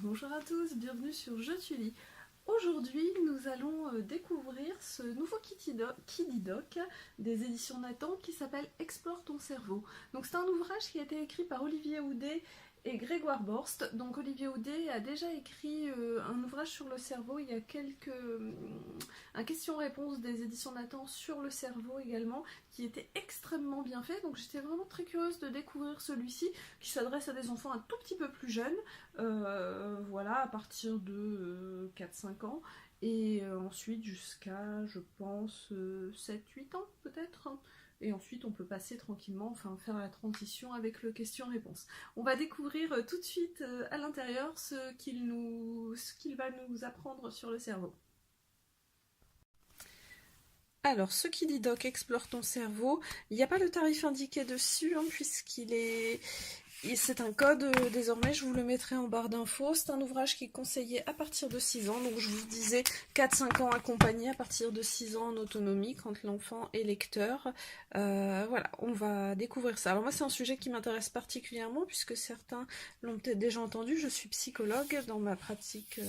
Bonjour à tous, bienvenue sur Je tu lis. Aujourd'hui, nous allons découvrir ce nouveau Kidy Doc des éditions Nathan qui s'appelle Explore ton cerveau. Donc c'est un ouvrage qui a été écrit par Olivier Houdet et Grégoire Borst. Donc Olivier Houdet a déjà écrit un ouvrage sur le cerveau, il y a un question-réponse des éditions Nathan sur le cerveau également, qui était extrêmement bien fait. Donc j'étais vraiment très curieuse de découvrir celui-ci, qui s'adresse à des enfants un tout petit peu plus jeunes, voilà, à partir de 4-5 ans, et ensuite jusqu'à, je pense, 7-8 ans peut-être. Et ensuite on peut passer tranquillement, enfin faire la transition avec le question-réponse. On va découvrir tout de suite à l'intérieur ce qu'il va nous apprendre sur le cerveau. Alors, ce Kidy Doc explore ton cerveau, il n'y a pas de tarif indiqué dessus, hein, c'est un code désormais, je vous le mettrai en barre d'infos. C'est un ouvrage qui est conseillé à partir de 6 ans, donc je vous disais 4-5 ans accompagné, à partir de 6 ans en autonomie, quand l'enfant est lecteur. Voilà, on va découvrir ça. Alors moi c'est un sujet qui m'intéresse particulièrement, puisque certains l'ont peut-être déjà entendu, je suis psychologue dans ma pratique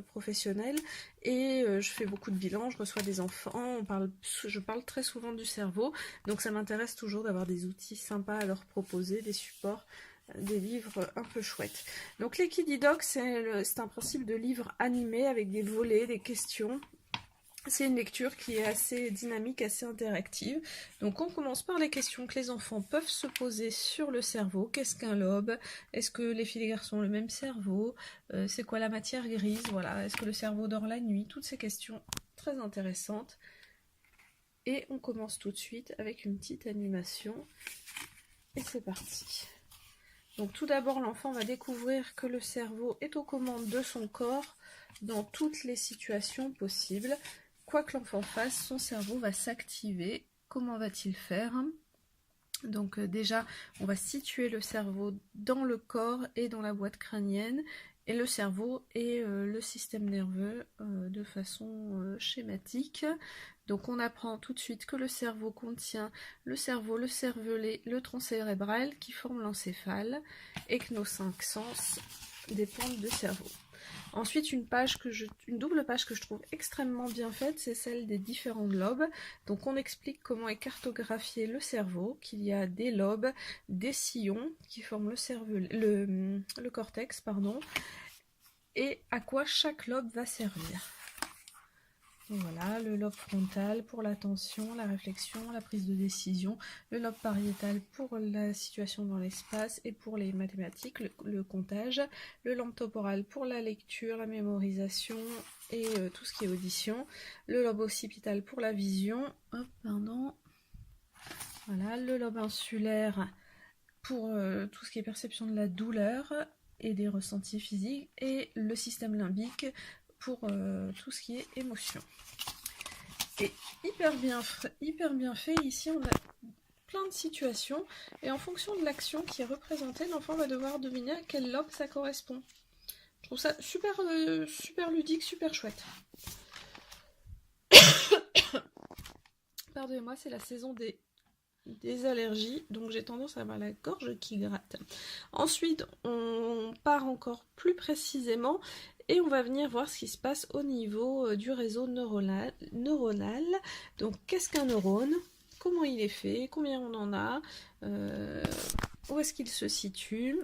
professionnelle, et je fais beaucoup de bilans, je reçois des enfants, je parle très souvent du cerveau, donc ça m'intéresse toujours d'avoir des outils sympas à leur proposer, des supports, des livres un peu chouettes. Donc les Kidy Doc, c'est un principe de livre animé avec des volets, des questions. C'est une lecture qui est assez dynamique, assez interactive. Donc on commence par les questions que les enfants peuvent se poser sur le cerveau. Qu'est-ce qu'un lobe? Est-ce que les filles et les garçons ont le même cerveau? C'est quoi la matière grise? Voilà. Est-ce que le cerveau dort la nuit? Toutes ces questions très intéressantes. Et on commence tout de suite avec une petite animation. Et c'est parti. Donc tout d'abord, l'enfant va découvrir que le cerveau est aux commandes de son corps dans toutes les situations possibles. Quoi que l'enfant fasse, son cerveau va s'activer. Comment va-t-il faire? Donc déjà, on va situer le cerveau dans le corps et dans la boîte crânienne, et le cerveau et le système nerveux de façon schématique. Donc on apprend tout de suite que le cerveau contient le cerveau, le cervelet, le tronc cérébral qui forment l'encéphale, et que nos 5 sens dépendent du cerveau. Ensuite, une double page que je trouve extrêmement bien faite, c'est celle des différents lobes. Donc on explique comment est cartographié le cerveau, qu'il y a des lobes, des sillons qui forment le cortex, pardon, et à quoi chaque lobe va servir. Donc voilà, le lobe frontal pour l'attention, la réflexion, la prise de décision, le lobe pariétal pour la situation dans l'espace et pour les mathématiques, le comptage, le lobe temporal pour la lecture, la mémorisation et tout ce qui est audition, le lobe occipital pour la vision, voilà, le lobe insulaire pour tout ce qui est perception de la douleur et des ressentis physiques, et le système limbique pour tout ce qui est émotion. Et hyper bien fait, ici on a plein de situations, et en fonction de l'action qui est représentée, l'enfant va devoir deviner à quel lobe ça correspond. Je trouve ça super ludique, super chouette. Pardonnez-moi, c'est la saison des allergies, donc j'ai tendance à avoir la gorge qui gratte. Ensuite, on part encore plus précisément et on va venir voir ce qui se passe au niveau du réseau neuronal. Donc, qu'est-ce qu'un neurone? Comment il est fait? Combien on en a? Où est-ce qu'il se situe?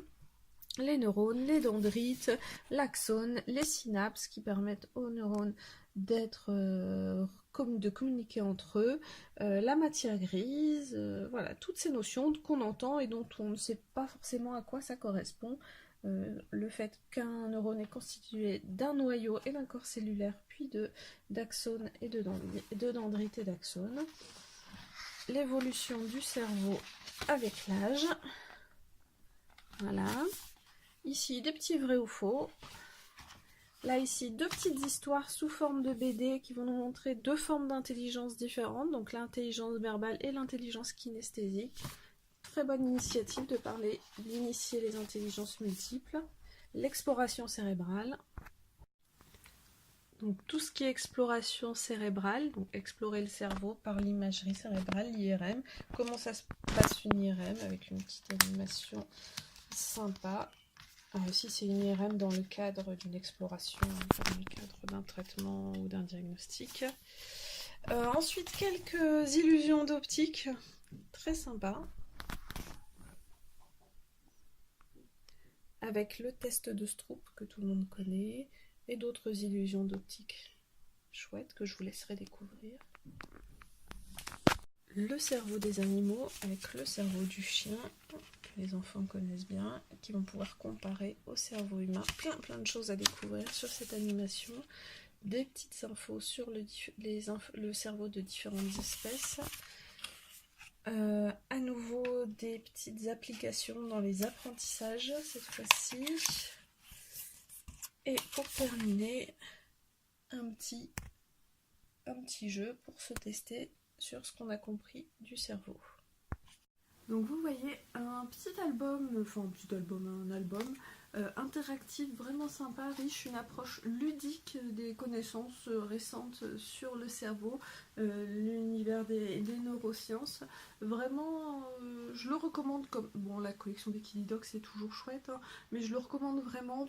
Les neurones, les dendrites, l'axone, les synapses qui permettent aux neurones de communiquer entre eux, la matière grise, voilà, toutes ces notions qu'on entend et dont on ne sait pas forcément à quoi ça correspond. Le fait qu'un neurone est constitué d'un noyau et d'un corps cellulaire, puis d'axones et de dendrites et d'axones. L'évolution du cerveau avec l'âge. Voilà. Ici, des petits vrais ou faux. Là, ici, 2 petites histoires sous forme de BD qui vont nous montrer 2 formes d'intelligence différentes, donc l'intelligence verbale et l'intelligence kinesthésique. Très bonne initiative d'initier les intelligences multiples. L'exploration cérébrale. Donc tout ce qui est exploration cérébrale, donc explorer le cerveau par l'imagerie cérébrale, l'IRM. Comment ça se passe une IRM avec une petite animation sympa. Si c'est une IRM dans le cadre d'une exploration, dans le cadre d'un traitement ou d'un diagnostic. Ensuite, quelques illusions d'optique, très sympa. Avec le test de Stroop que tout le monde connaît, et d'autres illusions d'optique chouettes que je vous laisserai découvrir. Le cerveau des animaux avec le cerveau du chien, que les enfants connaissent bien, qui vont pouvoir comparer au cerveau humain. Plein de choses à découvrir sur cette animation. Des petites infos sur le cerveau de différentes espèces. À nouveau des petites applications dans les apprentissages cette fois-ci. Et pour terminer, un petit jeu pour se tester sur ce qu'on a compris du cerveau. Donc vous voyez un album interactif vraiment sympa, riche, une approche ludique des connaissances récentes sur le cerveau, l'univers des neurosciences. Vraiment, je le recommande comme... Bon, la collection des Kiddy Dogs c'est toujours chouette, hein, mais je le recommande vraiment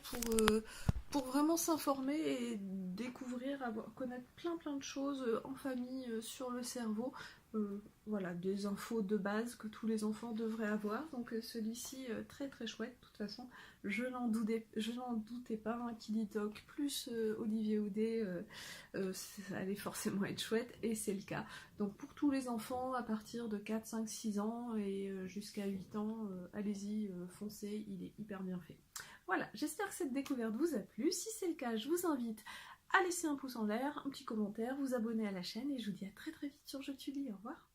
pour vraiment s'informer et découvrir, connaître plein de choses en famille sur le cerveau. Voilà, des infos de base que tous les enfants devraient avoir. Donc celui-ci, très chouette. De toute façon, je n'en doutais pas. Un Kiddy Dog plus Olivier Houdet, ça allait forcément être chouette. Et c'est le cas. Donc pour tous les enfants, à partir de 4, 5, 6 ans et jusqu'à 8 ans, allez-y, foncez, il est hyper bien fait. Voilà, j'espère que cette découverte vous a plu. Si c'est le cas, je vous invite à laisser un pouce en l'air, un petit commentaire, vous abonner à la chaîne et je vous dis à très vite sur Je Tully. Au revoir.